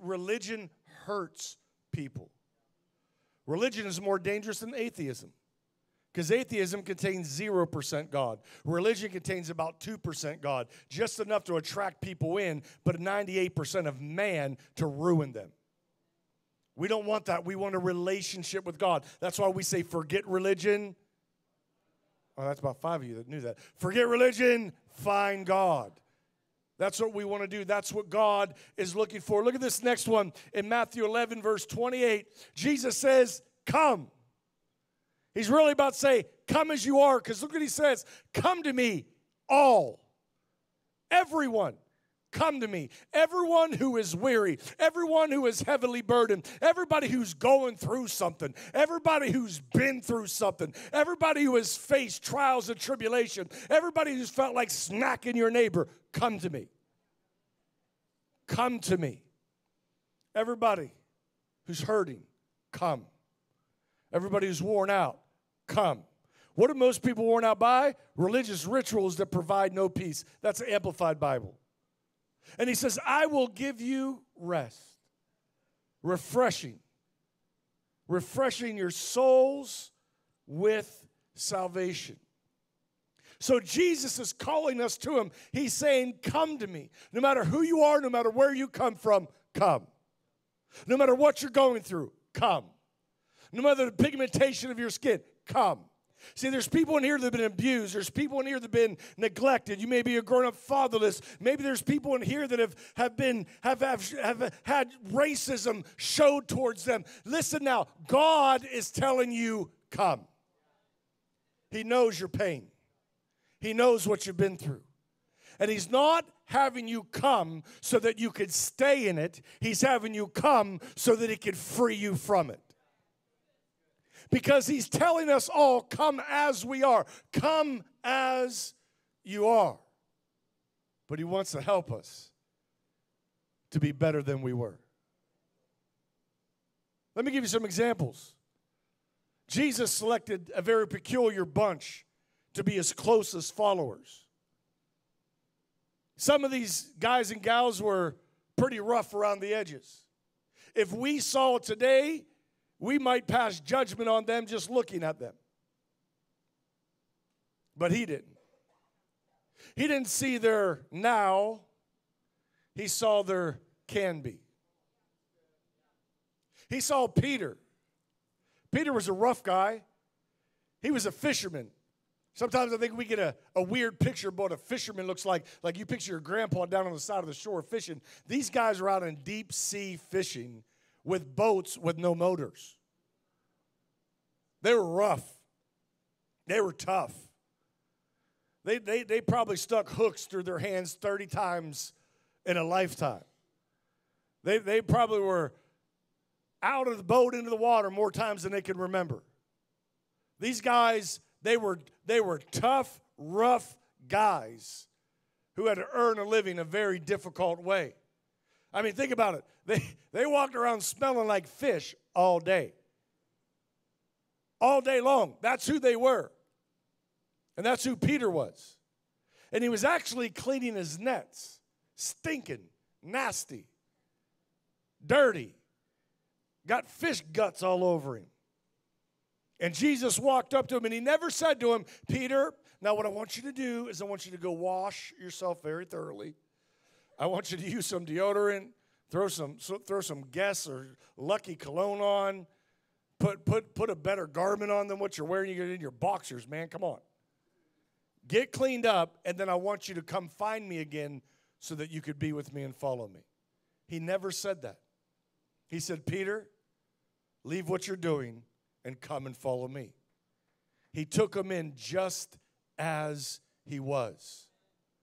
Religion hurts people. Religion is more dangerous than atheism, because atheism contains 0% God. Religion contains about 2% God, just enough to attract people in, but 98% of man to ruin them. We don't want that. We want a relationship with God. That's why we say forget religion. Oh, that's about 5 of you that knew that. Forget religion, find God. That's what we want to do. That's what God is looking for. Look at this next one. In Matthew 11, verse 28, Jesus says, come. He's really about to say, come as you are, because look what he says. Come to me, all. Everyone, come to me. Everyone who is weary, everyone who is heavily burdened, everybody who's going through something, everybody who's been through something, everybody who has faced trials and tribulation, everybody who's felt like smacking your neighbor, come to me. Come to me. Everybody who's hurting, come. Everybody who's worn out, come. What are most people worn out by? Religious rituals that provide no peace. That's the Amplified Bible. And he says, I will give you rest. Refreshing. Refreshing your souls with salvation. So Jesus is calling us to him. He's saying, come to me. No matter who you are, no matter where you come from, come. No matter what you're going through, come. No matter the pigmentation of your skin, come. See, there's people in here that have been abused. There's people in here that have been neglected. You may be a grown-up fatherless. Maybe there's people in here that have had racism showed towards them. Listen now, God is telling you, come. He knows your pain. He knows what you've been through. And he's not having you come so that you could stay in it. He's having you come so that he could free you from it. Because he's telling us all, come as we are. Come as you are. But he wants to help us to be better than we were. Let me give you some examples. Jesus selected a very peculiar bunch to be his closest followers. Some of these guys and gals were pretty rough around the edges. If we saw today, we might pass judgment on them just looking at them. But he didn't. He didn't see their now. He saw their can be. He saw Peter. Peter was a rough guy. He was a fisherman. Sometimes I think we get a weird picture of what a fisherman looks like. Like you picture your grandpa down on the side of the shore fishing. These guys are out in deep sea fishing with boats with no motors. They were rough. They were tough. They probably stuck hooks through their hands 30 times in a lifetime. They probably were out of the boat into the water more times than they can remember. These guys, they were tough, rough guys who had to earn a living a very difficult way. I mean, think about it. They walked around smelling like fish all day. All day long. That's who they were. And that's who Peter was. And he was actually cleaning his nets. Stinking, nasty, dirty. Got fish guts all over him. And Jesus walked up to him, and he never said to him, Peter, now what I want you to do is I want you to go wash yourself very thoroughly. I want you to use some deodorant, throw some Guess or Lucky cologne on, put a better garment on than what you're wearing. You get in your boxers, man. Come on. Get cleaned up, and then I want you to come find me again so that you could be with me and follow me. He never said that. He said, Peter, leave what you're doing and come and follow me. He took him in just as he was.